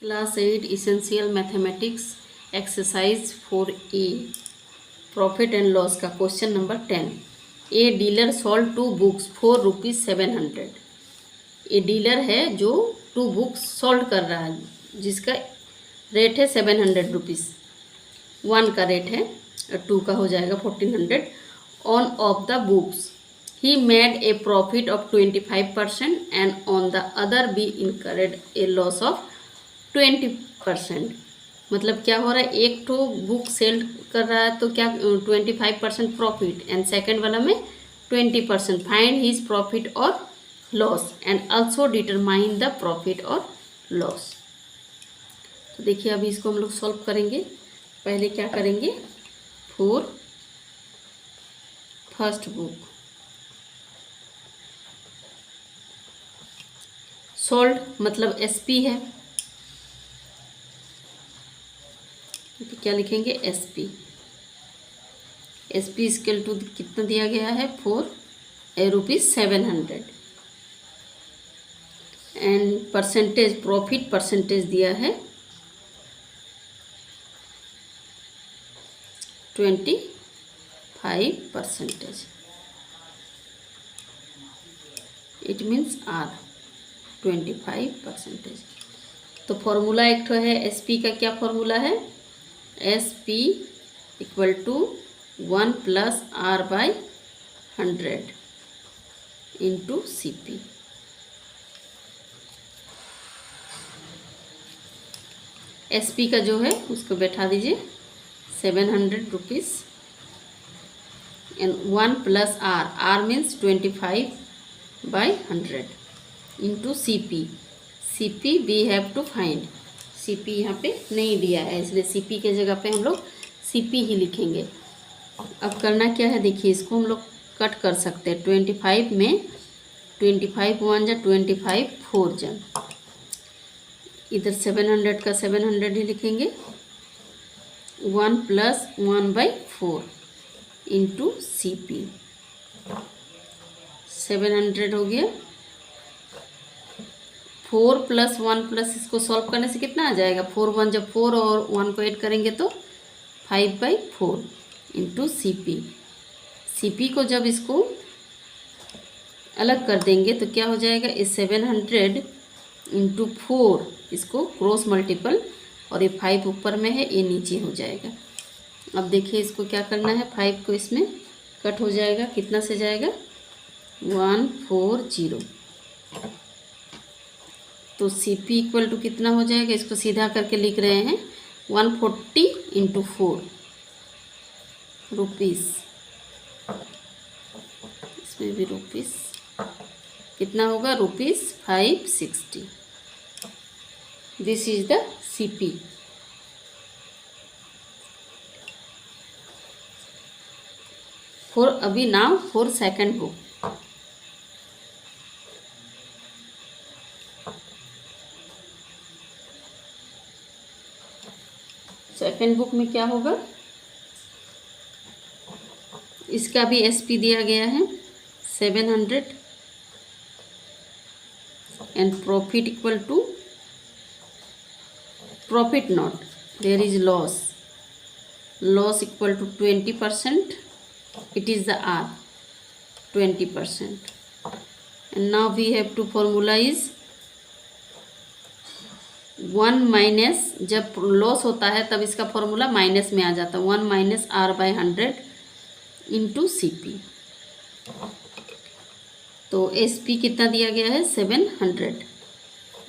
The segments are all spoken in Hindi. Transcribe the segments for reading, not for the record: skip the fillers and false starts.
Class 8 Essential Mathematics Exercise 4A Profit and Loss का question number 10. A dealer sold 2 books for rupees 700. A dealer है जो 2 बुक्स सोल्ड कर रहा है जिसका रेट है 700 रुपीज़. 1 का रेट है, 2 का हो जाएगा 1400. On of the books he made a profit of 25% and on the other he incurred a loss of 20%. मतलब क्या हो रहा है, एक तो बुक सेल कर रहा है तो क्या 25% प्रॉफिट एंड सेकेंड वाला में 20%. फाइंड हिज प्रॉफिट और loss and also determine the profit और लॉस. तो देखिए अभी इसको हम लोग सॉल्व करेंगे. पहले क्या करेंगे, फॉर फर्स्ट बुक सोल्ड मतलब एसपी है तो क्या लिखेंगे, एसपी. एसपी इक्वल टू कितना दिया गया है, ₹700 एंड परसेंटेज प्रॉफिट परसेंटेज दिया है 25%. It means R 25%. तो फॉर्मूला एक तो है एसपी का. क्या फॉर्मूला है, SP equal to 1 + R/100 into CP. SP का जो है उसको बैठा दीजिए 700 rupees and 1 + R. R means 25/100 into CP. CP we have to find. CP यहाँ पे नहीं दिया है इसलिए CP के जगह पे हम लोग CP ही लिखेंगे. अब करना क्या है, देखिए इसको हम लोग कट कर सकते हैं. 25 में 25 1 जा 25 4 जा. इधर 700 का 700 ही लिखेंगे. 1 + 1/4 इंटू CP. 700 हो गया. 4 + 1 + इसको सॉल्व करने से कितना आ जाएगा, 4 1 जब 4 और 1 को ऐड करेंगे तो 5/4 इंटू CP. CP को जब इसको अलग कर देंगे तो क्या हो जाएगा, ये 700 इंटू 4 इसको क्रॉस मल्टीपल और ये 5 ऊपर में है, ये नीचे हो जाएगा. अब देखिए इसको क्या करना है, 5 को इसमें कट हो जाएगा. कितना से जाएगा, 140. तो CP इक्वल टू कितना हो जाएगा, इसको सीधा करके लिख रहे हैं 140 इंटू 4 रुपीज़. इसमें भी रुपीज़ कितना होगा, ₹560. This is the CP. For अभी now for second book. Second book में क्या होगा, इसका भी SP दिया गया है 700 and profit equal to profit not there is loss. Loss equal to 20%. It is the R 20%. And now we have to formulise 1 minus, जब लॉस होता है तब इसका फॉर्मूला माइनस में आ जाता है. 1 - R/100 इंटू CP. तो SP कितना दिया गया है, 700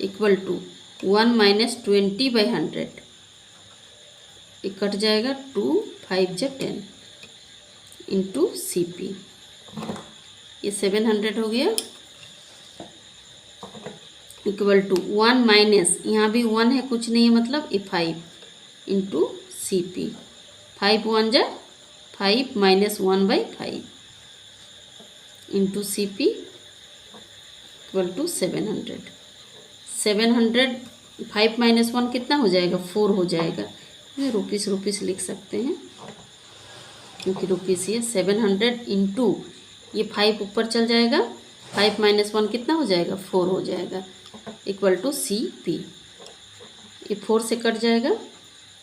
इक्वल टू 1 - 20/100. ये कट जाएगा 2 5 जा 10 इंटू CP. ये 700 हो गया इक्वल टू 1 माइनस, यहाँ भी 1 है कुछ नहीं है मतलब ये 5 इंटू CP. 5 1 जा 5 - 1/5 इंटू CP इक्वल टू 700. 5 - 1 कितना हो जाएगा, 4 हो जाएगा. ये रुपीज़ लिख सकते हैं क्योंकि रुपीज़ ये 700 इंटू ये 5 ऊपर चल जाएगा. 5 - 1 कितना हो जाएगा, 4 हो जाएगा इक्वल टू CP. ये 4 से कट जाएगा,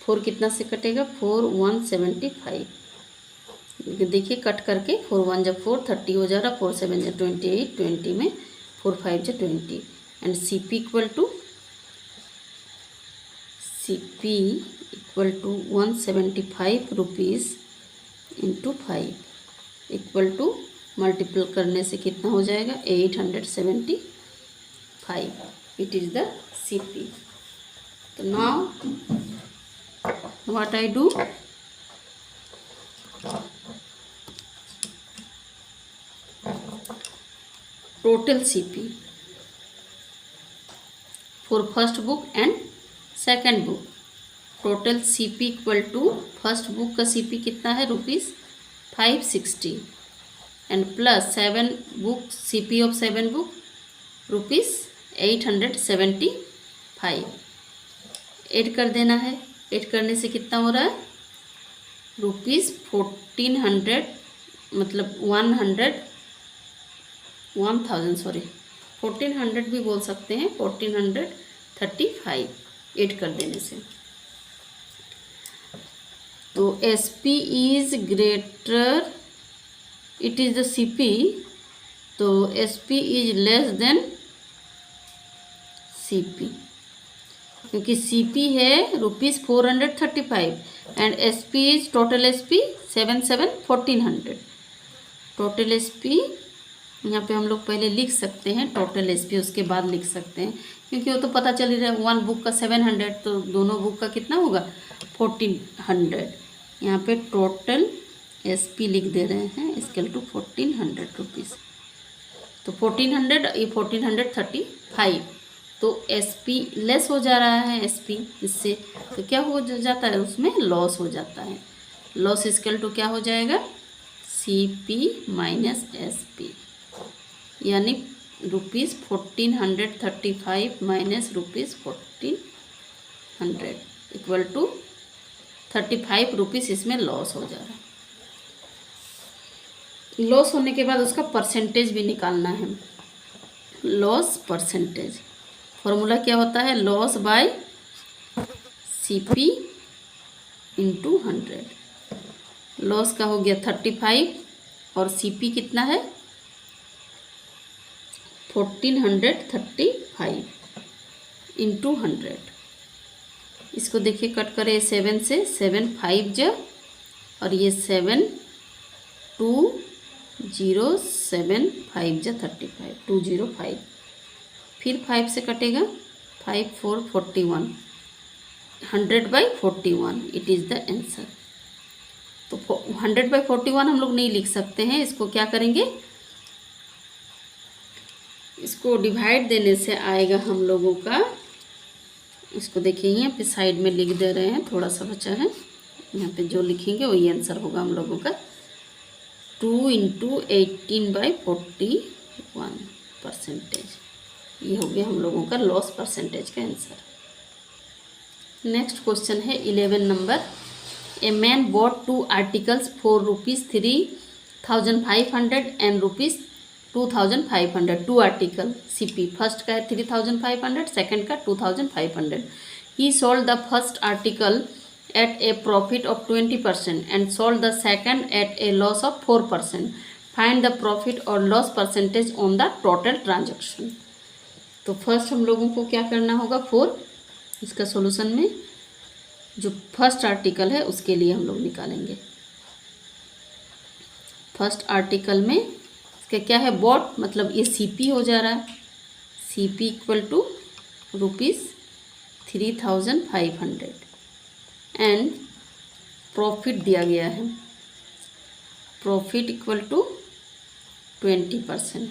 4 कितना से कटेगा, 4 175। देखिए कट करके 4 1 जब 4 30 हो जा रहा, 4 7 जब 28, 20 में 4 5 जब 20 and CP equal to 175 rupees into 5 equal to multiple करने से कितना हो जाएगा 875। It is the CP। तो now what I do, total CP for first book and second book। Total CP equal to first book का CP कितना है ₹560 and plus 7 book CP of 7 book ₹875 add कर देना है। ऐड करने से कितना हो रहा है ₹1400 मतलब 1400 भी बोल सकते हैं, 1435 ऐड कर देने से। तो SP is greater, it is the CP, तो SP is less than CP क्योंकि CP है ₹435 and SP is total SP 1400। Total SP यहाँ पे हम लोग पहले लिख सकते हैं टोटल SP, उसके बाद लिख सकते हैं क्योंकि वो तो पता चल ही रहा है, 1 बुक का 700 तो दोनों बुक का कितना होगा 1400। यहाँ पे टोटल SP लिख दे रहे हैं इक्वल टू 1400 रुपीज़। तो 1400 ये 1435, तो SP लेस हो जा रहा है SP इससे, तो क्या हो जाता है उसमें लॉस हो जाता है। लॉस इक्वल टू क्या हो जाएगा CP माइनस SP, यानी ₹1435 माइनस ₹1400 इक्वल टू 35 रुपीज़ इसमें लॉस हो जा रहा है। लॉस होने के बाद उसका परसेंटेज भी निकालना है। लॉस परसेंटेज फॉर्मूला क्या होता है, loss by CP into 100। Loss का हो गया 35 और CP कितना है 1435 इंटू 100। इसको देखिए कट करें 7 से, 7 5 जब और ये 7 2 0 7 5 जा 35 205, फिर 5 से कटेगा 5 4 41, 100/41 इट इज़ द आंसर। तो 100/41 हम लोग नहीं लिख सकते हैं, इसको क्या करेंगे, इसको डिवाइड देने से आएगा हम लोगों का, इसको देखिए यहाँ पे साइड में लिख दे रहे हैं, थोड़ा सा बचा है, यहाँ पे जो लिखेंगे वही आंसर होगा हम लोगों का। 2 × 18/41 परसेंटेज, ये हो गया हम लोगों का लॉस परसेंटेज का आंसर। नेक्स्ट क्वेश्चन है 11 number. A man bot 2 articles for ₹3,500 and ₹2,500। 2 article CP, first का है 3,500, सेकंड का 2,500। ही sold the first article at a profit of 20% and sold the second at a loss of 4%. Find the profit or loss percentage on the total transaction। तो फर्स्ट हम लोगों को क्या करना होगा 4, इसका सॉल्यूशन में जो फर्स्ट आर्टिकल है उसके लिए हम लोग निकालेंगे। फर्स्ट आर्टिकल में इसका क्या है बॉट, मतलब ये CP हो जा रहा है, CP equal to ₹3,500 and profit दिया गया है, प्रॉफिट इक्वल टू 20%।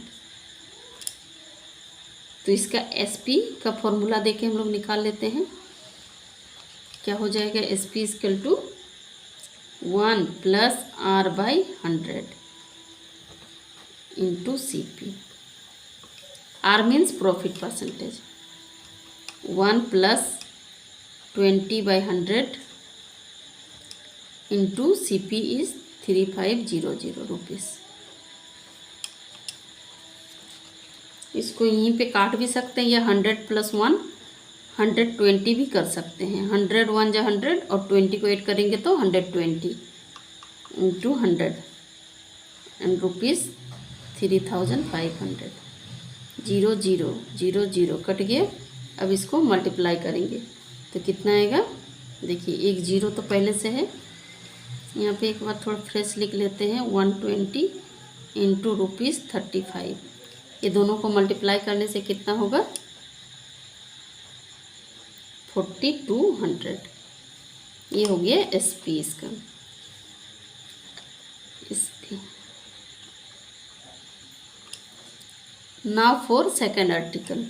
तो इसका SP का फॉर्मूला देके हम लोग निकाल लेते हैं, क्या हो जाएगा SP equal to 1 + R/100 into CP। R means profit percentage, 1 + 20/100 into CP is 3,500 rupees. इसको यहीं पे काट भी सकते हैं, या 100 + 1 120 भी कर सकते हैं। 100 1 जा 100 और 20 को ऐड करेंगे तो 120 इंटू 100 एंड रुपीज़ 3500। 0 0 0 0 कट गया। अब इसको मल्टीप्लाई करेंगे तो कितना आएगा, देखिए एक जीरो तो पहले से है। यहाँ पे एक बार थोड़ा फ्रेश लिख लेते हैं। 120 इंटू रुपीज़ 35, ये दोनों को मल्टीप्लाई करने से कितना होगा, 4200। ये हो गया SP इसका। SP now for second article.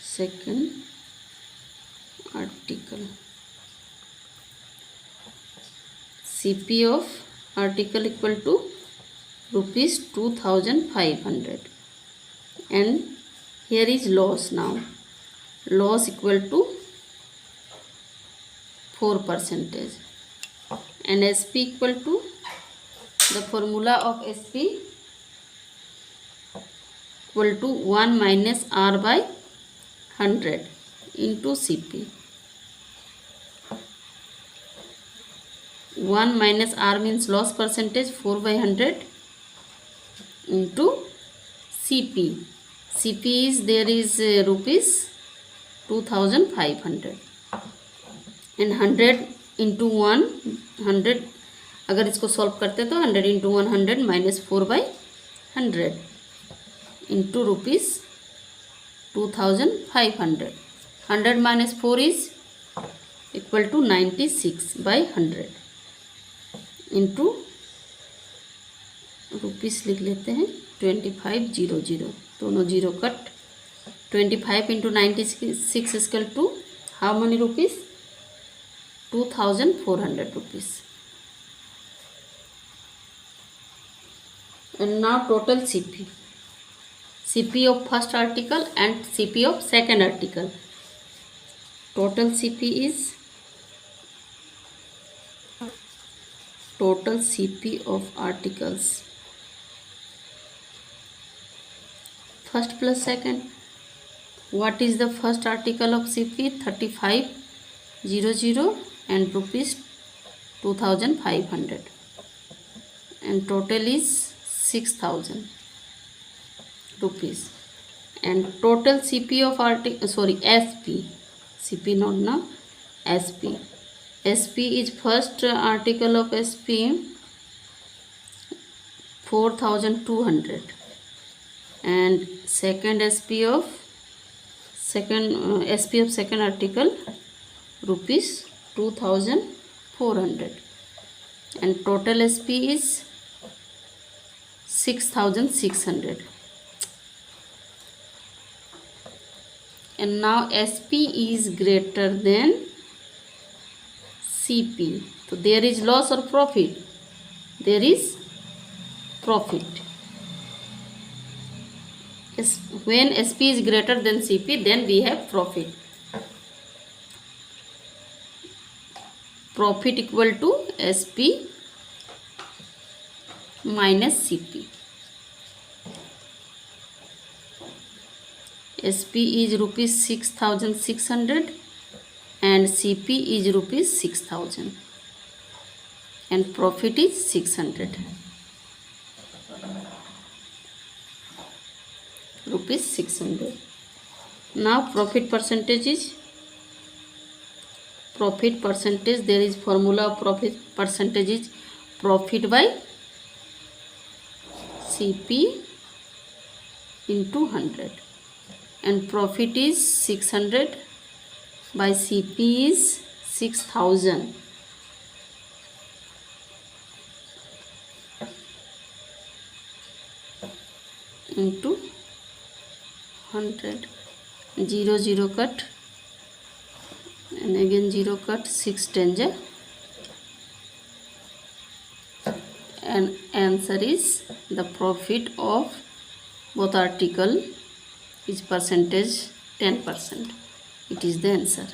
Second article, CP of article equal to rupees 2500 and here is loss. Now loss equal to 4% and SP equal to, the formula of SP equal to 1 minus R by 100 into CP. 1 minus R means loss percentage, 4 by 100 into CP. CP is, there is rupees 2500 and 100 into 100, अगर इसको सॉल्व करते तो 100 into 100 minus 4 by 100 into rupees 2500। 100 minus 4 is equal to 96 by 100 into rupees लिख लेते हैं 2500, दोनों zero cut. 25 into 96 equal to how many rupees, 2400 rupees. And now total CP. CP of first article and CP of second article. Total CP is, total CP of articles first plus second. What is the first article of CP? 3500 and rupees 2500 and total is 6000 rupees. And total CP of article, sorry, SP, CP not now, SP. SP is first article of SP 4200 and second SP of second SP of second article rupees 2400 and total SP is 6600. And now SP is greater than CP. So there is loss or profit? There is profit. When SP is greater than CP, then we have profit. Profit equal to SP minus CP. SP is rupees 6600 and CP is rupees 6000 and profit is 600 rupees 600. Now profit percentage is, profit percentage, there is formula of profit percentage is profit by CP into 100 and profit is 600 by CP is 6000 into 100. 0 0 cut and again 0 cut, 6 10 ja, and answer is the profit of both article is percentage 10%. It is the answer.